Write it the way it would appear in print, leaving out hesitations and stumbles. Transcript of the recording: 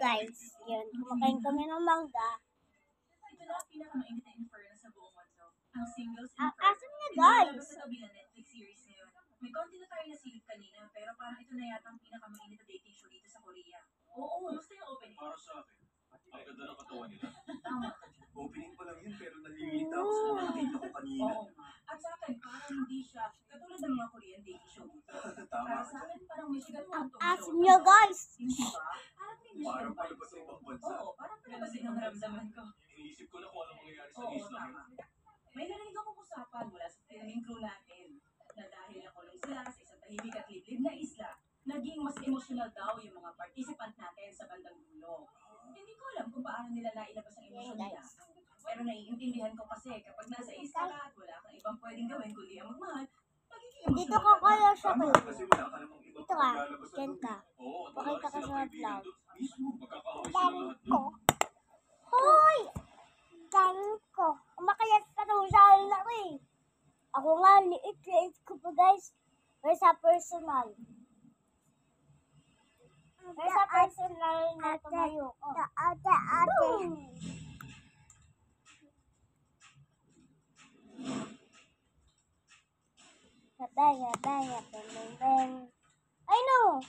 guys. Yun, kumakain kami ng mangga. Ito na ang pinakamainit na inferno sa buong mundo. Ang Singles Ang Inferno. asim niya guys. Pinalabas sa tabi ng Netflix series ngayon. May konti na tayo nasilip kanina, pero parang ito na yata ang pinakamainit na dating show dito sa Korea. Oo, gusto yung opening. Para sa akin, ang ganda ng katawan nila. Tama ka dyan. Opening pa lang yun, pero nalilita ako sa mga nakita ko kanina. Oo. At sa akin, parang hindi siya katulad ng mga Korean dating show dito. Tama Para ka sa dyan. akin, parang may sigat na itong Asim show. niya guys. Hindi ba? Parang may Michigan Parang vibes. palabas sa ibang bansa. Oo, parang palabas din ang naramdaman ko. Iniisip ko na kung anong mangyayari sa Oo, isla tama. May narinig akong usapan mula sa tinaming crew natin na dahil nakulong sila sa isang tahimik at liblib na isla, naging mas emosyonal daw yung mga participant natin sa bandang dulo. Hindi ko alam kung paano nila nailabas ang emosyon nila. Pero naiintindihan ko kasi kapag nasa isla ka at wala kang ibang pwedeng gawin kundi ang magmahal, magiging Dito emosyonal ka kaya siya Tama, kayo. kasi wala ka namang ibang Ito ka, paglalabas na dyan doon. ka. Oo, at wala Pakita rin ka silang sa kaibigan vlog. doon. Mismo, magkakaaway sila Dami lahat ko. doon. Hoy! Dami ko. Umakayat ka daw sa na eh. Ako nga, liit ko pa guys. Pero sa personal. Pero sa personal na tumayo ko. Ate. Sabay, beng. I know.